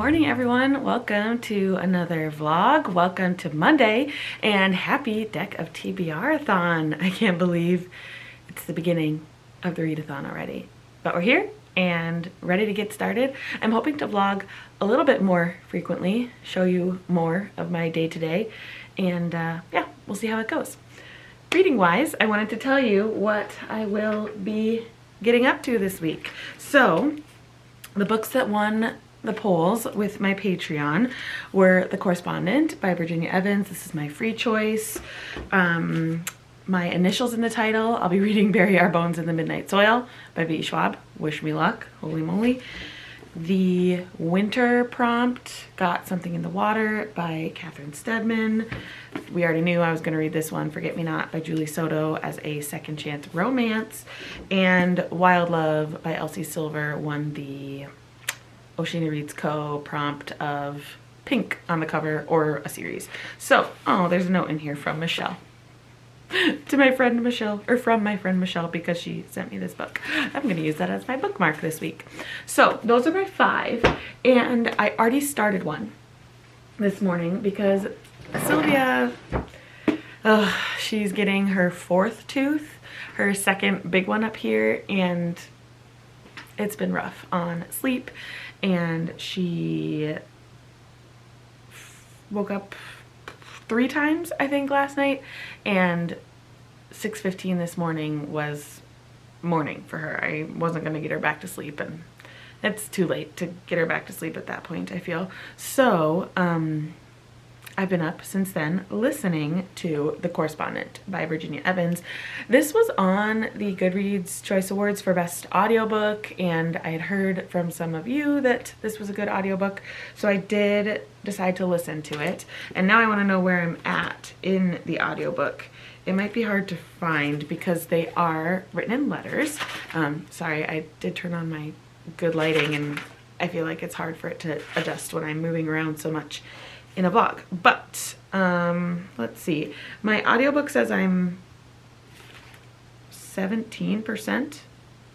morning, everyone. Welcome to another vlog. Welcome to Monday and happy Deck of TBRathon. I can't believe it's the beginning of the readathon already, but we're here and ready to get started. I'm hoping to vlog a little bit more frequently, show you more of my day-to-day, and yeah, we'll see how it goes. Reading wise, I wanted to tell you what I will be getting up to this week. So the books that won the polls with my Patreon were The Correspondent by Virginia Evans. This is my free choice. My initials in the title, I'll be reading Bury Our Bones in the Midnight Soil by B. Schwab. Wish me luck, holy moly. The winter prompt, Got Something in the Water by Catherine Steadman. We already knew I was going to read this one, Forget Me Not by Julie Soto, as a second chance romance. And Wild Love by Elsie Silver won the Oceana Reads Co. prompt of pink on the cover or a series. So, oh, there's a note in here from Michelle. To my friend Michelle, or from my friend Michelle, because she sent me this book. I'm going to use that as my bookmark this week. So those are my 5, and I already started one this morning because Sylvia, she's getting her 4th tooth, her second big one up here, and it's been rough on sleep, and she woke up 3 times, I think, last night, and 6:15 this morning was morning for her. I wasn't going to get her back to sleep, and it's too late to get her back to sleep at that point, I feel. So, I've been up since then listening to The Correspondent by Virginia Evans. This was on the Goodreads Choice Awards for Best Audiobook, and I had heard from some of you that this was a good audiobook, so I did decide to listen to it. And now I want to know where I'm at in the audiobook. It might be hard to find because they are written in letters. Sorry, I did turn on my good lighting, and I feel like it's hard for it to adjust when I'm moving around so much in a vlog. But let's see, my audiobook says I'm 17%.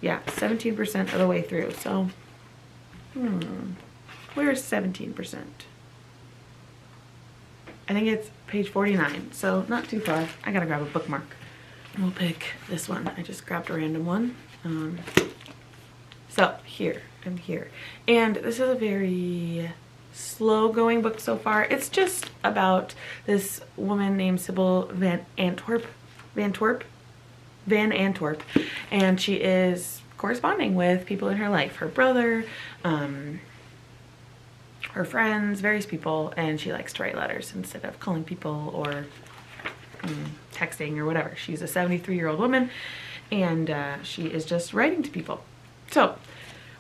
Yeah, 17% of the way through. So where's 17%? I think it's page 49, so not too far. I gotta grab a bookmark. We'll pick this one. I just grabbed a random one. So here, I'm here, and this is a very slow going book so far. It's just about this woman named Sybil Van Antwerp, and she is corresponding with people in her life, her brother, her friends, various people, and she likes to write letters instead of calling people or texting or whatever. She's a 73-year-old woman, and she is just writing to people. So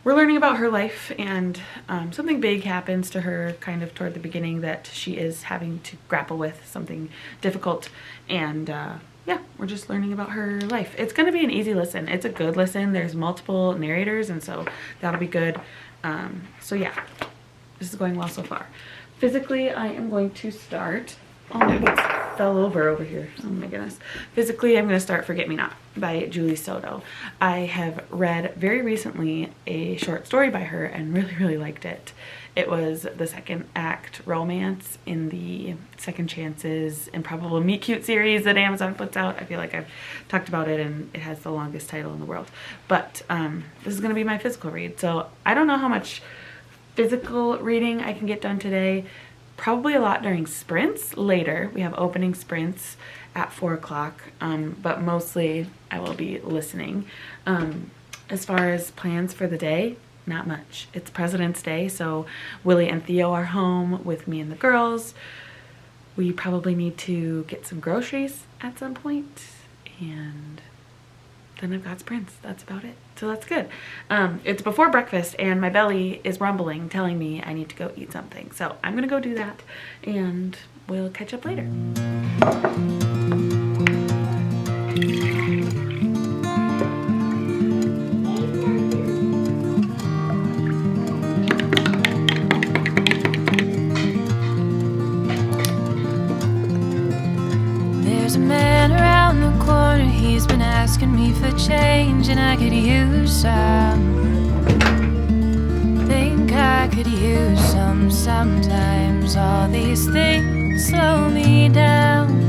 we're learning about her life, and something big happens to her kind of toward the beginning that she is having to grapple with, something difficult, and yeah, we're just learning about her life. It's going to be an easy listen. It's a good listen. There's multiple narrators, and so that'll be good. So yeah, this is going well so far. Physically, I am going to start. Oh, my books fell over here. Oh my goodness. Physically, I'm going to start Forget Me Not by Julie Soto. I have read very recently a short story by her and really liked it. It was the second act romance in the Second Chances Improbable Meet Cute series that Amazon puts out. I feel like I've talked about it, and it has the longest title in the world. But this is going to be my physical read. So I don't know how much physical reading I can get done today. Probably a lot during sprints later. We have opening sprints at 4 o'clock, but mostly I will be listening. As far as plans for the day, not much. It's President's Day, so Willie and Theo are home with me and the girls. We probably need to get some groceries at some point, and then I've got sprints. That's about it. So that's good. It's before breakfast, and my belly is rumbling, telling me I need to go eat something. So I'm gonna go do that, and we'll catch up later. There's a man around the corner, he's been asking me for change, and I could use some. Think I could use some sometimes. All these things slow me down,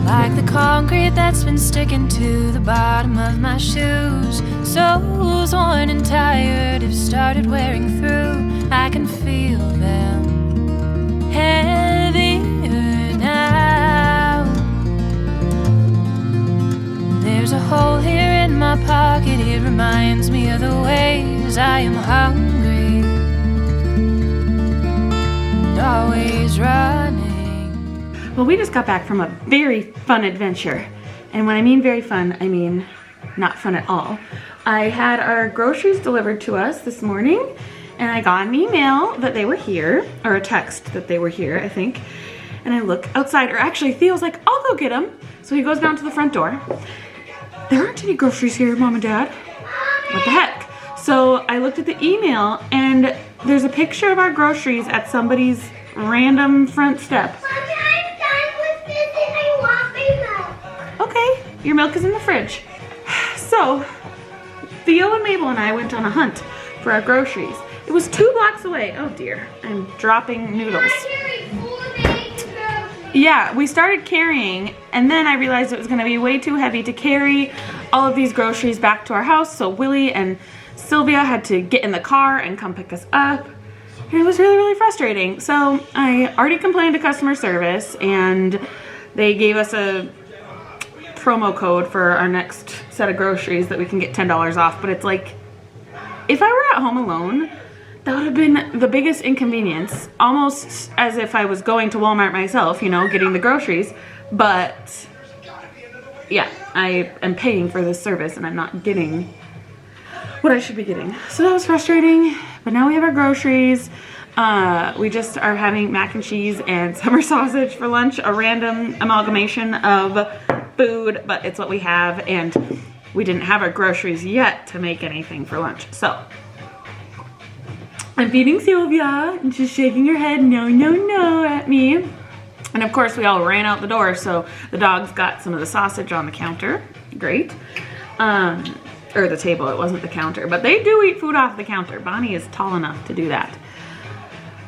like the concrete that's been sticking to the bottom of my shoes. Soles worn and tired have started wearing through. I can feel them heavier now. There's a hole here in my pocket, it reminds me of the ways I am hungry and always running. Well, we just got back from a very fun adventure. And when I mean very fun, I mean not fun at all. I had our groceries delivered to us this morning, and I got an email that they were here, or a text that they were here, I think. And I look outside, or actually Theo's like, I'll go get them. So he goes down to the front door. There aren't any groceries here, Mom and Dad. What the heck? So I looked at the email, and there's a picture of our groceries at somebody's random front step. Okay, your milk is in the fridge. So, Theo and Mabel and I went on a hunt for our groceries. It was 2 blocks away. Oh dear, I'm dropping noodles. Yeah, we started carrying, and then I realized it was gonna be way too heavy to carry all of these groceries back to our house, so Willie and Sylvia had to get in the car and come pick us up. And it was really, really frustrating. So I already complained to customer service, and they gave us a promo code for our next set of groceries that we can get $10 off. But it's like, if I were at home alone, that would have been the biggest inconvenience. Almost as if I was going to Walmart myself, you know, getting the groceries. But yeah, I am paying for this service and I'm not getting what I should be getting. So that was frustrating, but now we have our groceries. We just are having mac and cheese and summer sausage for lunch, a random amalgamation of food, but it's what we have, and we didn't have our groceries yet to make anything for lunch. So I'm feeding Sylvia, and she's shaking her head no, no, no at me. And of course we all ran out the door, so the dogs got some of the sausage on the counter. Great. Or the table, it wasn't the counter, but they do eat food off the counter. Bonnie is tall enough to do that.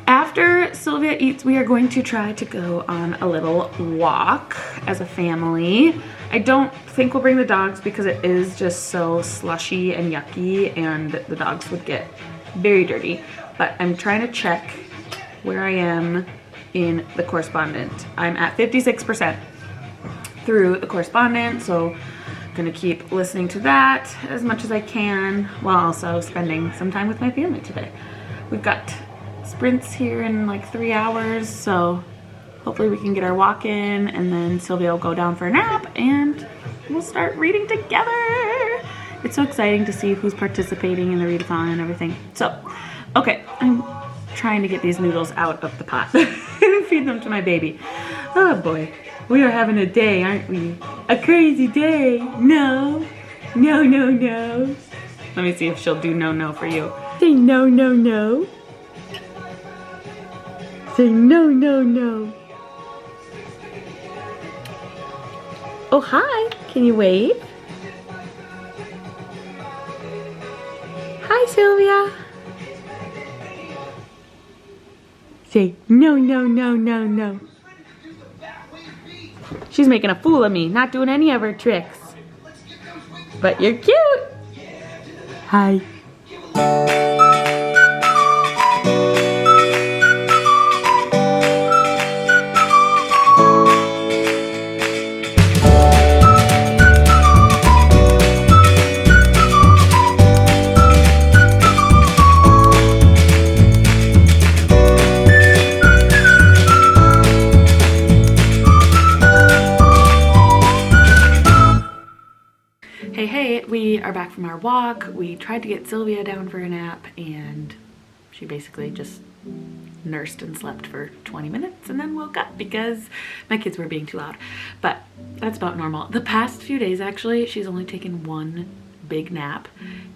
After Sylvia eats, we are going to try to go on a little walk as a family. I don't think we'll bring the dogs because it is just so slushy and yucky, and the dogs would get very dirty. But I'm trying to check where I am in the correspondent. I'm at 56% through the correspondent, so I'm gonna keep listening to that as much as I can while also spending some time with my family today. We've got sprints here in like 3 hours, so hopefully we can get our walk in, and then Sylvia will go down for a nap and we'll start reading together. It's so exciting to see who's participating in the readathon and everything. So, okay, I'm trying to get these noodles out of the pot and feed them to my baby. Oh boy, we are having a day, aren't we? A crazy day. No, no, no, no. Let me see if she'll do no, no for you. Say no, no, no. Say no, no, no. Oh, hi. Can you wave? Hi, Sylvia. Say no, no, no, no, no. She's making a fool of me, not doing any of her tricks. But you're cute. Hi. We are back from our walk. We tried to get Sylvia down for a nap, and she basically just nursed and slept for 20 minutes and then woke up because my kids were being too loud. But that's about normal. The past few days, actually, she's only taken one big nap,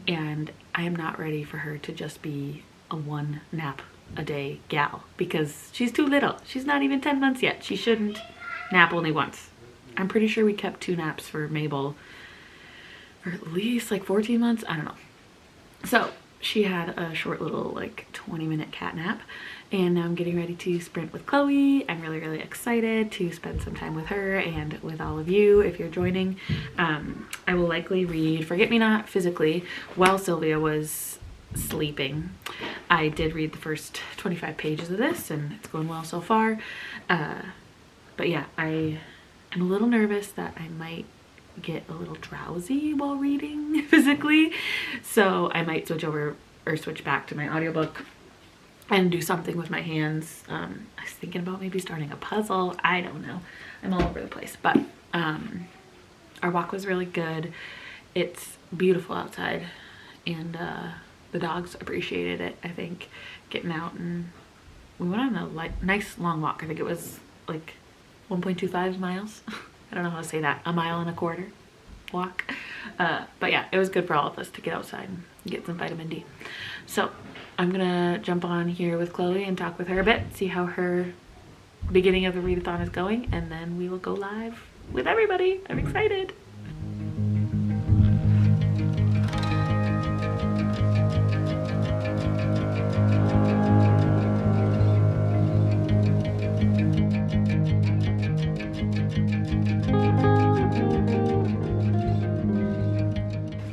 and I am not ready for her to just be a 1 nap a day gal because she's too little. She's not even 10 months yet. She shouldn't nap only once. I'm pretty sure we kept 2 naps for Mabel for at least like 14 months. I don't know. So she had a short little like 20-minute cat nap, and now I'm getting ready to sprint with Chloe. I'm really, really excited to spend some time with her and with all of you if you're joining. I will likely read Forget Me Not physically while Sylvia was sleeping. I did read the first 25 pages of this and it's going well so far. But yeah, I am a little nervous that I might get a little drowsy while reading physically, so I might switch over or switch back to my audiobook and do something with my hands. I was thinking about maybe starting a puzzle. I don't know, I'm all over the place. But our walk was really good. It's beautiful outside, and the dogs appreciated it, I think, getting out. And we went on a nice long walk. I think it was like 1.25 miles. I don't know how to say that, 1.25 miles walk. But yeah, it was good for all of us to get outside and get some vitamin D. So I'm gonna jump on here with Chloe and talk with her a bit, see how her beginning of the readathon is going, and then we will go live with everybody. I'm excited.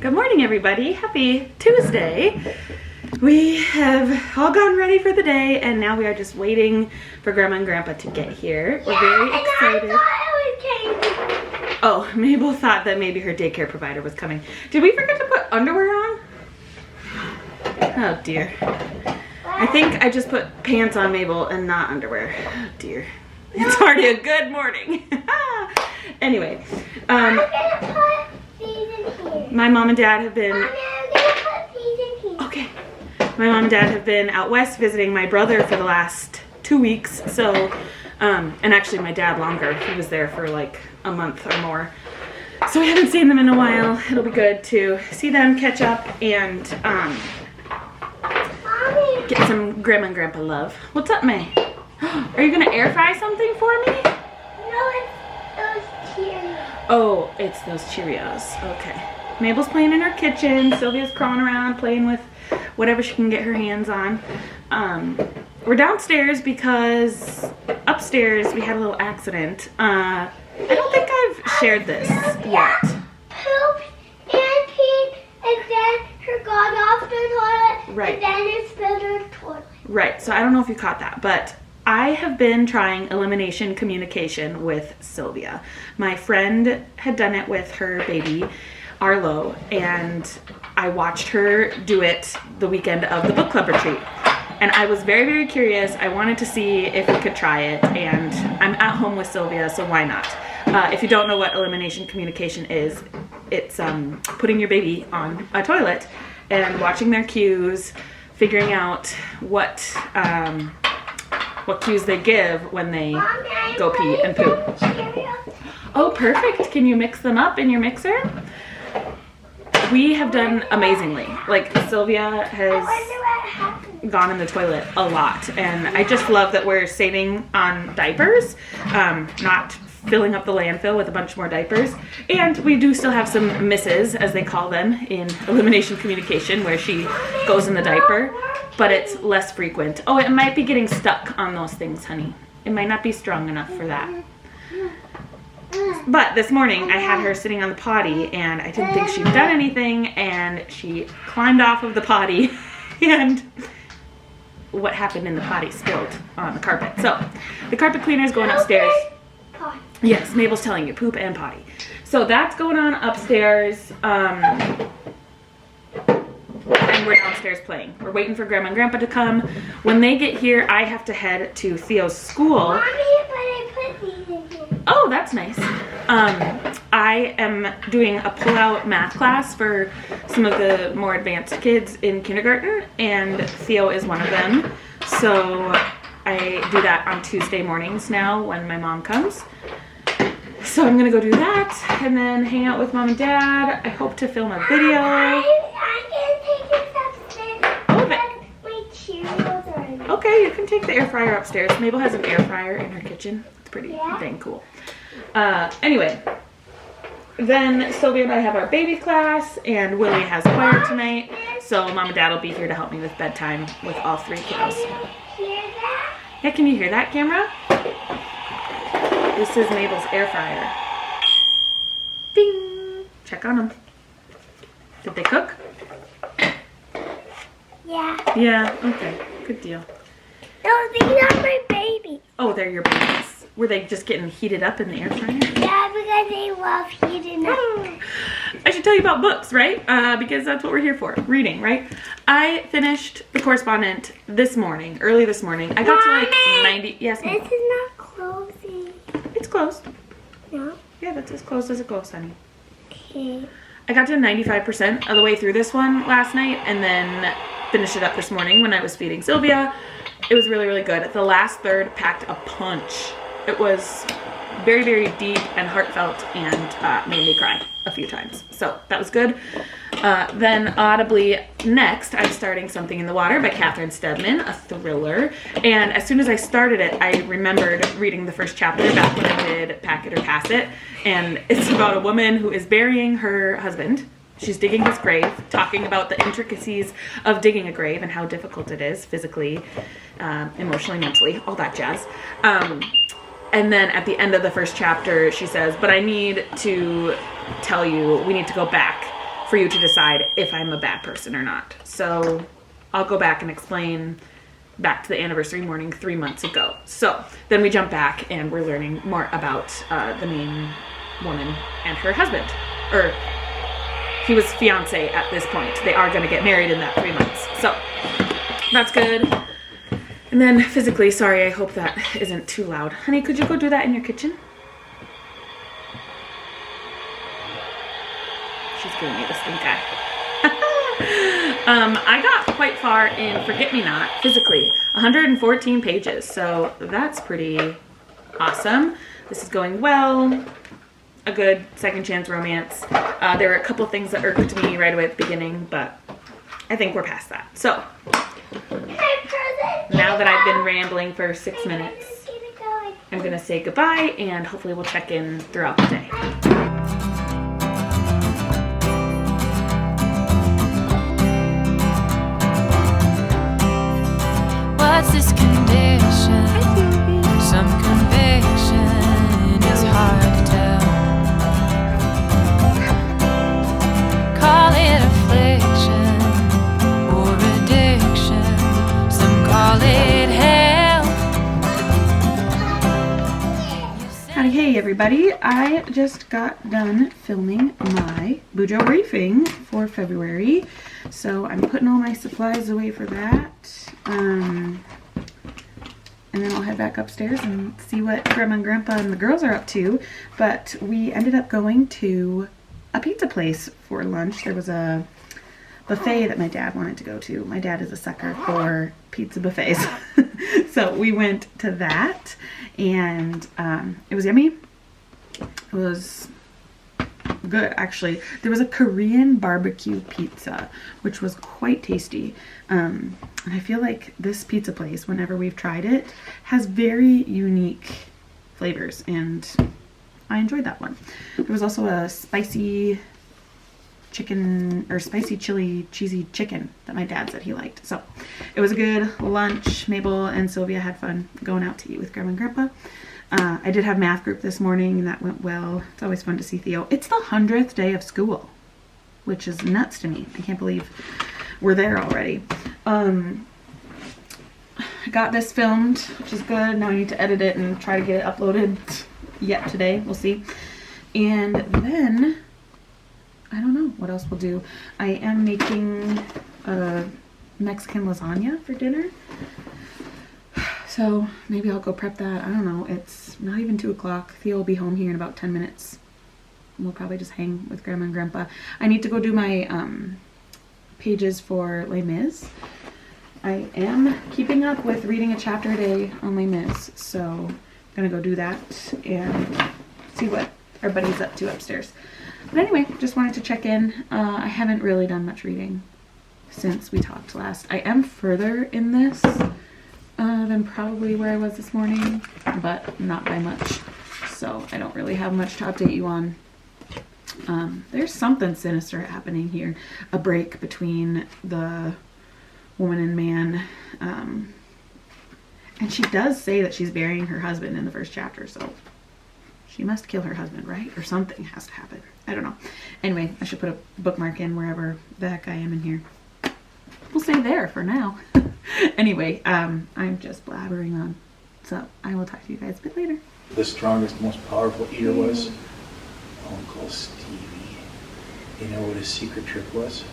Good morning, everybody. Happy Tuesday. We have all gotten ready for the day, and now we are just waiting for Grandma and Grandpa to get here. We're very excited. Oh, Mabel thought that maybe her daycare provider was coming. Did we forget to put underwear on? Oh dear. I think I just put pants on Mabel and not underwear. Oh dear. It's already a good morning. Anyway, I'm gonna put these in here. my mom and dad have been... I'm gonna put these in here. Okay. My mom and dad have been out west visiting my brother for the last 2 weeks. So, and actually my dad longer. He was there for like a month or more. So we haven't seen them in a while. It'll be good to see them, catch up, and Mommy, get some Grandma and Grandpa love. What's up, May? Are you gonna air fry something for me? no, it's those Cheerios. Oh, it's those Cheerios. Okay. Mabel's playing in her kitchen. Sylvia's crawling around playing with whatever she can get her hands on. We're downstairs because upstairs we had a little accident. I don't think I've shared this yet. Pooped and peed, and then her got off the toilet, Right. and then it spilled her toilet. Right, so I don't know if you caught that, but I have been trying elimination communication with Sylvia. My friend had done it with her baby, Arlo, and I watched her do it the weekend of the book club retreat. And I was very, very curious. I wanted to see if we could try it, and I'm at home with Sylvia, so why not? If you don't know what elimination communication is, it's putting your baby on a toilet and watching their cues, figuring out what cues they give when they Mommy, I'm go pee putting and poop. some Cheerios. Oh, perfect. Can you mix them up in your mixer? We have done amazingly. Like, Sylvia I has wonder what happened. gone in the toilet a lot, and I just love that we're saving on diapers, not filling up the landfill with a bunch more diapers. And we do still have some misses, as they call them in elimination communication, where she goes in the diaper, but it's less frequent. Oh, it might be getting stuck on those things, honey. It might not be strong enough for that. But this morning I had her sitting on the potty, and I didn't think she'd done anything, and she climbed off of the potty and what happened in the potty spilled on the carpet. So the carpet cleaner is going upstairs. Potty. Yes, Mabel's telling you, poop and potty. So that's going on upstairs. And we're downstairs playing. We're waiting for Grandma and Grandpa to come. When they get here, I have to head to Theo's school. Mommy, but I put these in here. Oh, that's nice. I am doing a pull-out math class for some of the more advanced kids in kindergarten, and Theo is one of them. So I do that on Tuesday mornings now when my mom comes. So I'm gonna go do that and then hang out with Mom and Dad. I hope to film a video. I'm gonna take this upstairs. Oh, My Cheerios are in there. Okay, you can take the air fryer upstairs. Mabel has an air fryer in her kitchen. It's pretty Yeah. dang cool. Anyway, then Sylvia and I have our baby class, and Willie has choir tonight. So Mom and Dad will be here to help me with bedtime with all 3 kiddos. Hear that? Yeah, can you hear that, camera? This is Mabel's air fryer. Bing! Check on them. Did they cook? Yeah. Yeah, okay. Good deal. No, these are my babies. Oh, they're your babies. Were they just getting heated up in the air fryer? Yeah, because they love heating up. I should tell you about books, right? Because that's what we're here for. Reading, right? I finished The Correspondent this morning, early this morning. I got to like Mommy! 90. Yes, Mom. This is not closing. It's closed. No? Yeah, that's as close as it goes, honey. Okay. I got to 95% of the way through this one last night and then finished it up this morning when I was feeding Sylvia. It was really, really good. The last third packed a punch. It was very, very deep and heartfelt and made me cry a few times. So that was good. Then audibly next, I'm starting Something in the Water by Catherine Steadman, a thriller. And as soon as I started it, I remembered reading the first chapter back when I did Pack It or Pass It. And it's about a woman who is burying her husband. She's digging his grave, talking about the intricacies of digging a grave and how difficult it is physically, emotionally, mentally, all that jazz. And then at the end of the first chapter, she says, but I need to tell you, we need to go back for you to decide if I'm a bad person or not. So I'll go back and explain back to the anniversary morning 3 months ago. So then we jump back and we're learning more about the main woman and her husband. Or he was fiance at this point. They are going to get married in that 3 months. So that's good. And then physically, sorry, I hope that isn't too loud. Honey, could you go do that in your kitchen? She's giving me the stink eye. I got quite far in Forget Me Not physically, 114 pages. So that's pretty awesome. This is going well. A good second chance romance. There were a couple things that irked me right away at the beginning, but I think we're past that. So now that I've been rambling for 6 minutes, I'm going to say goodbye and hopefully we'll check in throughout the day. What's this condition? Some conviction is hard to tell. Call it affliction or addiction. Some call it hell. Howdy, hey everybody. I just got done filming my Bujo briefing for February. So I'm putting all my supplies away for that. And then I'll head back upstairs and see what Grandma and Grandpa and the girls are up to. But we ended up going to a pizza place for lunch. There was a buffet that my dad wanted to go to. My dad is a sucker for pizza buffets. So we went to that and it was yummy. It was good, actually. There was a Korean barbecue pizza, which was quite tasty. And I feel like this pizza place, whenever we've tried it, has very unique flavors, and I enjoyed that one. There was also a spicy chicken, or spicy chili cheesy chicken that my dad said he liked. So it was a good lunch. Mabel and Sylvia had fun going out to eat with Grandma and Grandpa. I did have math group this morning, and that went well. It's always fun to see Theo. It's the 100th day of school, which is nuts to me. I can't believe we're there already. I got this filmed, which is good. Now I need to edit it and try to get it uploaded yet today. We'll see. And then, I don't know what else we'll do. I am making a Mexican lasagna for dinner. So maybe I'll go prep that. I don't know. It's not even 2 o'clock. Theo will be home here in about 10 minutes. We'll probably just hang with Grandma and Grandpa. I need to go do my pages for Les Mis. I am keeping up with reading a chapter a day on Les Mis. So I'm going to go do that and see what our buddy's up to upstairs. But anyway, just wanted to check in. I haven't really done much reading since we talked last. I am further in this than probably where I was this morning, but not by much. So I don't really have much to update you on There's something sinister happening here. A break between the woman and man. And she does say that she's burying her husband in the first chapter, so she must kill her husband, right? Or something has to happen. I don't know. Anyway, I should put a bookmark in wherever the heck I am in here. We'll say there for now. Anyway, I'm just blabbering on. So I will talk to you guys a bit later. The strongest, most powerful eater was Uncle Stevie. You know what his secret trick was?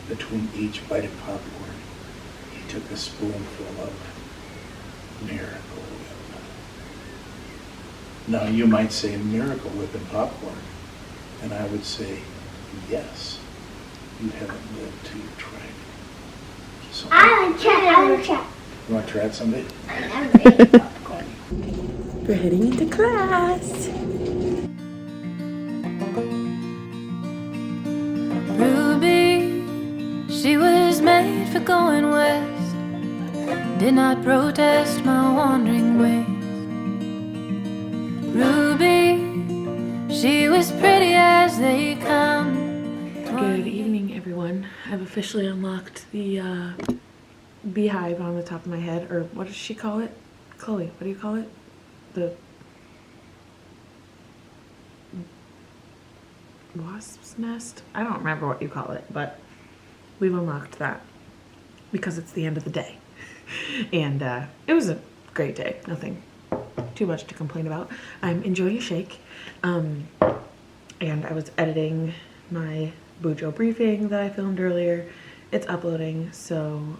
Between each bite of popcorn, he took a spoonful of Miracle Whip. Now you might say Miracle Whip and popcorn, and I would say yes. You haven't lived till you've tried it. So, I would try. you want to try it someday? I never ate popcorn. We're heading into class. Ruby, she was made for going west. Did not protest my wandering ways. Ruby, she was pretty as they come. Good evening, everyone. I've officially unlocked the beehive on the top of my head, or what does she call it? Chloe, what do you call it? The wasp's nest? I don't remember what you call it, but we've unlocked that because it's the end of the day. And it was a great day. Nothing too much to complain about. I'm enjoying a shake. And I was editing my Bujo briefing that I filmed earlier. It's uploading, so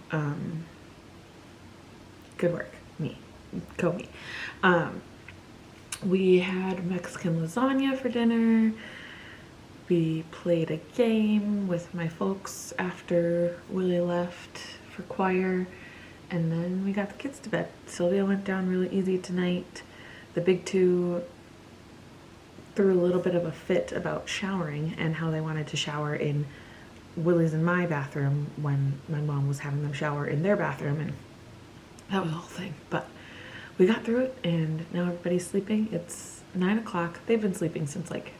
good work, me, co-me. We had Mexican lasagna for dinner. We played a game with my folks after Willie left for choir, and then we got the kids to bed. Sylvia went down really easy tonight. The big two threw a little bit of a fit about showering and how they wanted to shower in Willie's and my bathroom when my mom was having them shower in their bathroom, and that was a whole thing. But we got through it, and now everybody's sleeping. It's 9 o'clock. They've been sleeping since like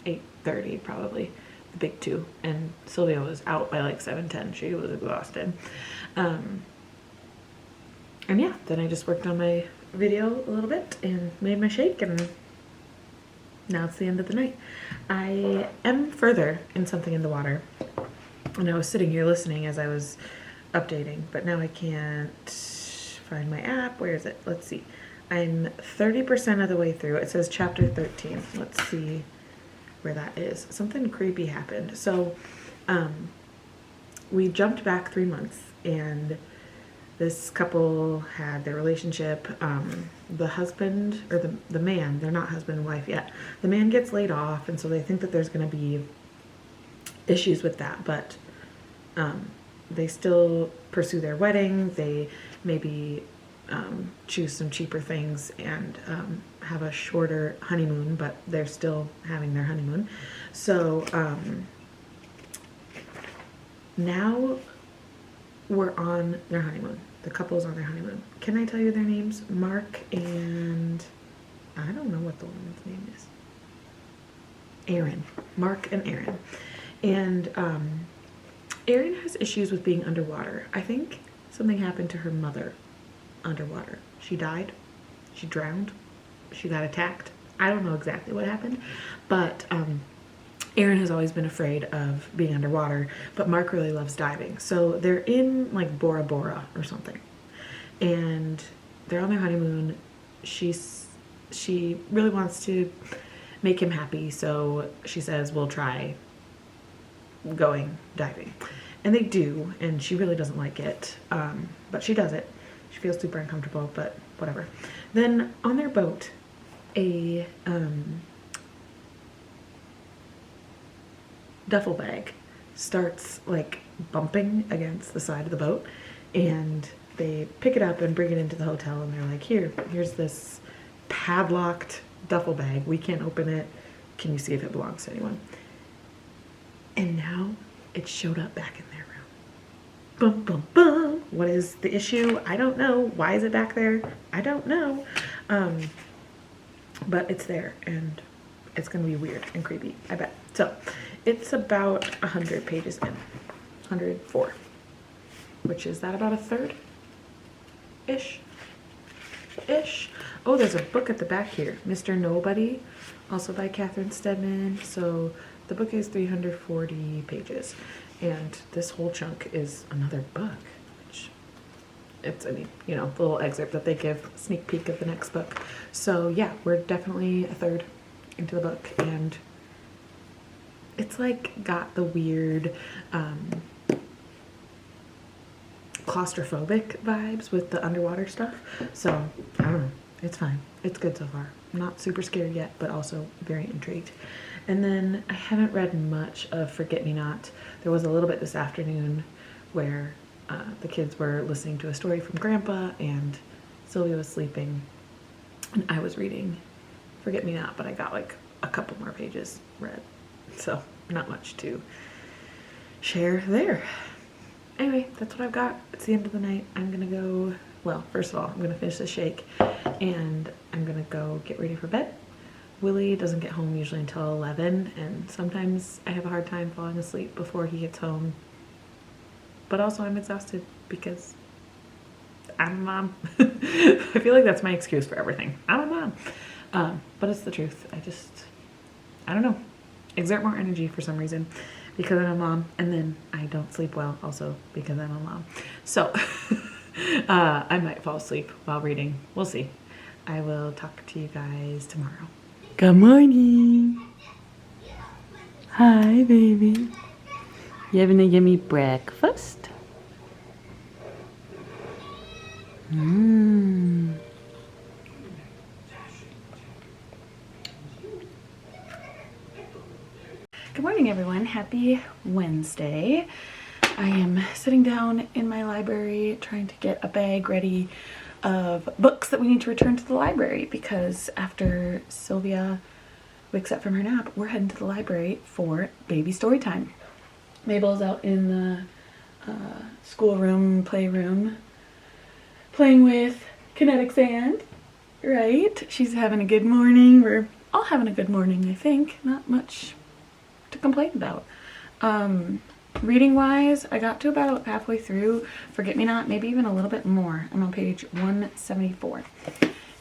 8:30 probably, the big two, and Sylvia was out by like 7:10. She was exhausted. And yeah, then I just worked on my video a little bit and made my shake, and now it's the end of the night. I am further in something in the water, and I was sitting here listening as I was updating, but now I can't find my app. Where is it? Let's see. I'm 30% of the way through. It says chapter 13. Let's see where that is. Something creepy happened. So we jumped back 3 months, and this couple had their relationship. The husband, or the man, they're not husband and wife yet. The man gets laid off, and so they think that there's going to be issues with that, but they still pursue their wedding. They maybe choose some cheaper things and have a shorter honeymoon, but they're still having their honeymoon. So now we're on their honeymoon. The couple's on their honeymoon. Can I tell you their names? Mark and I don't know what the woman's name is. Aaron. Mark and Aaron. And Aaron has issues with being underwater. I think something happened to her mother underwater. She died. She drowned. She got attacked. I don't know exactly what happened, but Aaron has always been afraid of being underwater, but Mark really loves diving. So they're in like Bora Bora or something, and they're on their honeymoon. She really wants to make him happy, so she says, we'll try going diving. And they do, and she really doesn't like it, but she does it. She feels super uncomfortable, but whatever. Then on their boat, a duffel bag starts like bumping against the side of the boat, and they pick it up and bring it into the hotel, and they're like, here's this padlocked duffel bag. We can't open it. Can you see if it belongs to anyone? And now it showed up back in their room. Bum, bum, bum. What is the issue? I don't know. Why is it back there? I don't know. But it's there, and It's gonna be weird and creepy, I bet. So it's about 100 pages in, 104, which is that about a third ish. Oh, there's a book at the back here, Mr. Nobody, also by Catherine Stedman. So the book is 340 pages, and this whole chunk is another book, which it's, I mean, you know, the little excerpt that they give, sneak peek of the next book. So yeah, we're definitely a third into the book, and it's like got the weird claustrophobic vibes with the underwater stuff. So I don't know, it's fine, it's good so far. I'm not super scared yet, but also very intrigued. And then I haven't read much of Forget Me Not. There was a little bit this afternoon where the kids were listening to a story from Grandpa and Sylvia was sleeping and I was reading Forget Me Not, but I got like a couple more pages read, so not much to share there. Anyway, that's what I've got. It's the end of the night. I'm gonna go, well, first of all, I'm gonna finish the shake and I'm gonna go get ready for bed. Willie doesn't get home usually until 11, and sometimes I have a hard time falling asleep before he gets home. But also I'm exhausted because I'm a mom. I feel like that's my excuse for everything. I'm a mom. But it's the truth. I don't know, exert more energy for some reason because I'm a mom, and then I don't sleep well also because I'm a mom. So I might fall asleep while reading. We'll see. I will talk to you guys tomorrow. Good morning. Hi, baby. You having to give me breakfast? Good morning, everyone. Happy Wednesday. I am sitting down in my library trying to get a bag ready of books that we need to return to the library, because after Sylvia wakes up from her nap, we're heading to the library for baby story time. Mabel's out in the schoolroom, playroom, playing with kinetic sand, right? She's having a good morning. We're all having a good morning, I think. Not much to complain about. Reading wise, I got to about halfway through Forget Me Not, maybe even a little bit more. I'm on page 174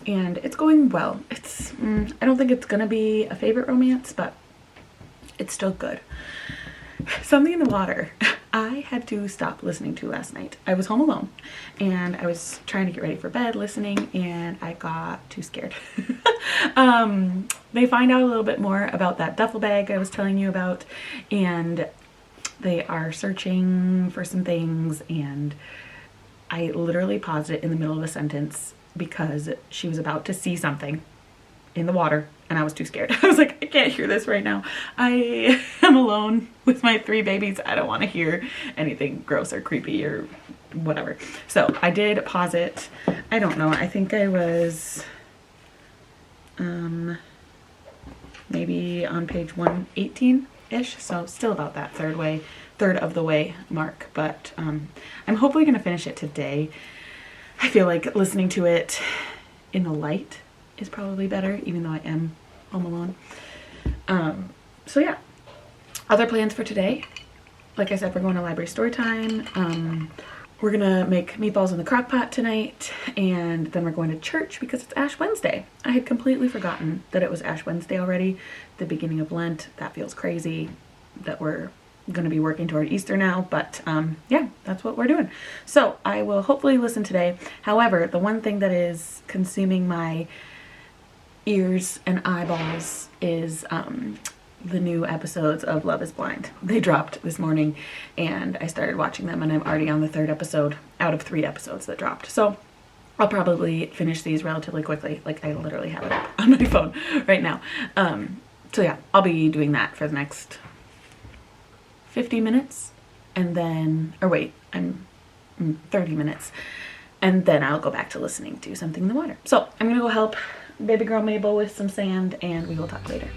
and it's going well. It's I don't think it's gonna be a favorite romance, but it's still good. Something in the Water I had to stop listening to last night. I was home alone and I was trying to get ready for bed listening, and I got too scared. They find out a little bit more about that duffel bag I was telling you about, and they are searching for some things, and I literally paused it in the middle of a sentence because she was about to see something in the water and I was too scared. I was like, I can't hear this right now. I am alone with my 3 babies. I don't want to hear anything gross or creepy or whatever. So I did pause it. I don't know. I think I was maybe on page 118-ish. So still about that third of the way mark. But I'm hopefully going to finish it today. I feel like listening to it in the light is probably better, even though I am home alone. So yeah, other plans for today. Like I said, we're going to library story time. We're gonna make meatballs in the crock pot tonight, and then we're going to church because it's Ash Wednesday. I had completely forgotten that it was Ash Wednesday already, the beginning of Lent. That feels crazy that we're gonna be working toward Easter now, but yeah, that's what we're doing. So I will hopefully listen today. However, the one thing that is consuming my ears and eyeballs is the new episodes of Love is Blind. They dropped this morning and I started watching them, and I'm already on the 3rd episode out of 3 episodes that dropped. So I'll probably finish these relatively quickly. Like, I literally have it up on my phone right now. So yeah, I'll be doing that for the next 50 minutes and then, or wait, I'm 30 minutes, and then I'll go back to listening to Something in the Water. So I'm gonna go help baby girl Mabel with some sand, and we will talk later.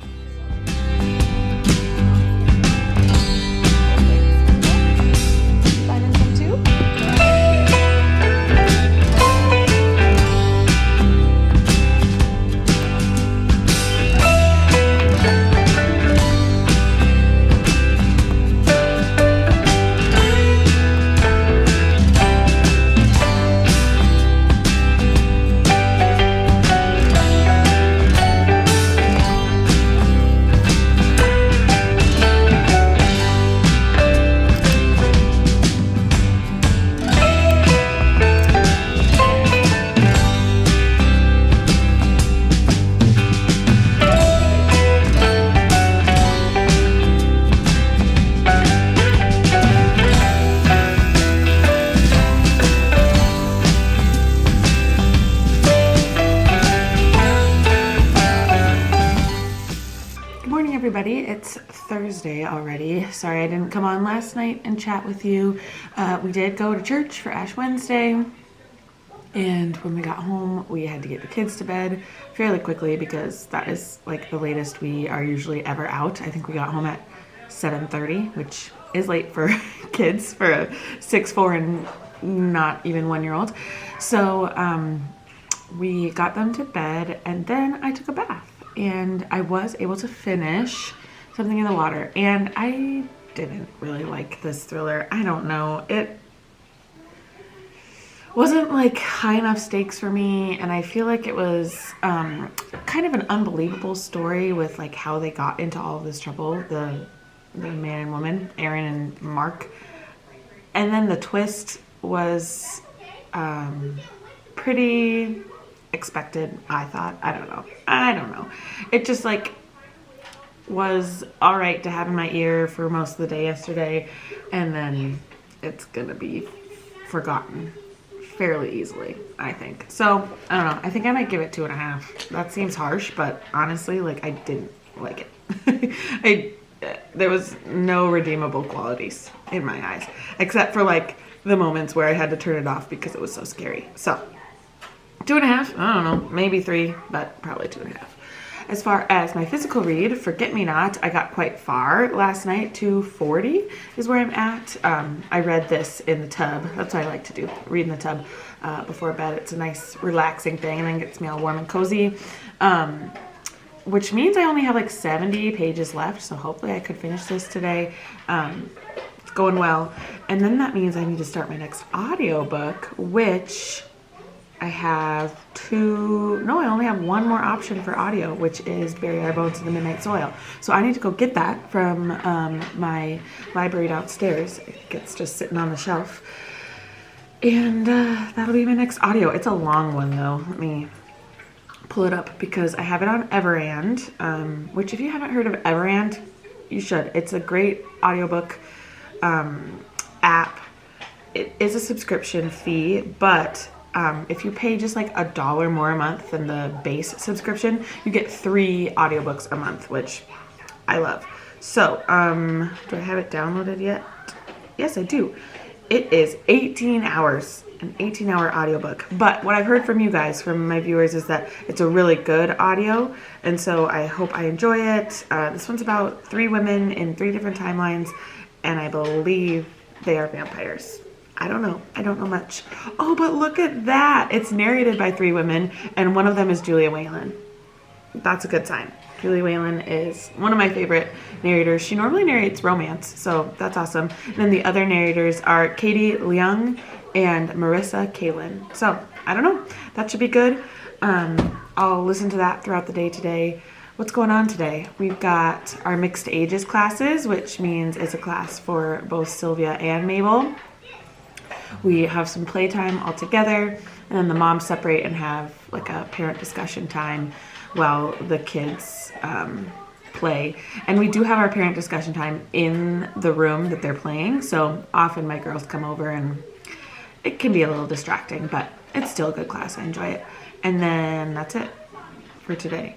everybody. It's Thursday already. Sorry I didn't come on last night and chat with you. We did go to church for Ash Wednesday, and when we got home we had to get the kids to bed fairly quickly because that is like the latest we are usually ever out. I think we got home at 7:30, which is late for kids, for a 6, 4, and not even 1-year-old. So we got them to bed, and then I took a bath. And I was able to finish Something in the Water. And I didn't really like this thriller. I don't know. It wasn't like high enough stakes for me. And I feel like it was kind of an unbelievable story with like how they got into all of this trouble. The man and woman, Aaron and Mark. And then the twist was pretty expected, I thought. I don't know. It just like was all right to have in my ear for most of the day yesterday, and then it's gonna be forgotten fairly easily, I think. So I don't know. I think I might give it 2.5. That seems harsh, but honestly, like, I didn't like it. There was no redeemable qualities in my eyes, except for like the moments where I had to turn it off because it was so scary. So 2.5, I don't know, maybe 3, but probably 2.5. As far as my physical read, Forget Me Not, I got quite far last night. 240 is where I'm at. I read this in the tub. That's what I like to do, read in the tub before bed. It's a nice relaxing thing, and then gets me all warm and cozy. Which means I only have like 70 pages left, so hopefully I could finish this today. It's going well. And then that means I need to start my next audiobook, which I have I only have one more option for audio, which is Bury Our Bones in the Midnight Soil. So I need to go get that from my library downstairs. It's just sitting on the shelf. And that'll be my next audio. It's a long one though. Let me pull it up because I have it on Everand, which if you haven't heard of Everand, you should. It's a great audiobook app. It is a subscription fee, but if you pay just like $1 more a month than the base subscription, you get 3 audiobooks a month, which I love. So, do I have it downloaded yet? Yes, I do. It is 18 hours, an 18-hour audiobook. But what I've heard from you guys, from my viewers, is that it's a really good audio, and so I hope I enjoy it. This one's about 3 women in 3 different timelines, and I believe they are vampires. I don't know much. Oh, but look at that. It's narrated by 3 women, and one of them is Julia Whalen. That's a good sign. Julia Whalen is one of my favorite narrators. She normally narrates romance, so that's awesome. And then the other narrators are Katie Leung and Marissa Kalin. So, I don't know. That should be good. I'll listen to that throughout the day today. What's going on today? We've got our mixed ages classes, which means it's a class for both Sylvia and Mabel. We have some playtime all together, and then the moms separate and have like a parent discussion time while the kids play. And we do have our parent discussion time in the room that they're playing, so often my girls come over and it can be a little distracting, but it's still a good class. I enjoy it. And then that's it for today.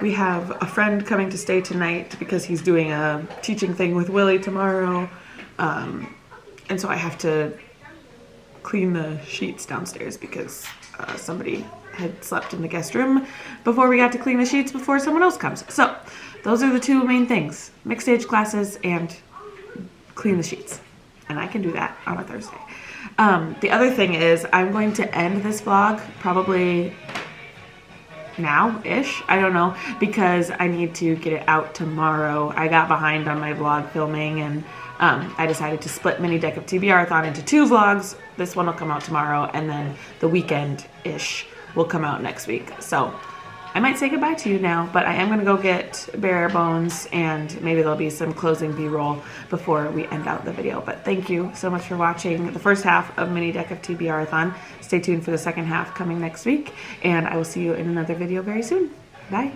We have a friend coming to stay tonight because he's doing a teaching thing with Willie tomorrow, and so I have to clean the sheets downstairs because somebody had slept in the guest room before we got to clean the sheets before someone else comes. So those are the 2 main things: mixed age classes and clean the sheets. And I can do that on a Thursday. The other thing is I'm going to end this vlog probably now-ish, I don't know, because I need to get it out tomorrow. I got behind on my vlog filming, and I decided to split Mini Deck of TBRathon into 2 vlogs. This one will come out tomorrow, and then the weekend-ish will come out next week. So I might say goodbye to you now, but I am going to go get Bury Our Bones, and maybe there'll be some closing B-roll before we end out the video. But thank you so much for watching the first half of Mini Deck of TBRathon. Stay tuned for the second half coming next week, and I will see you in another video very soon. Bye.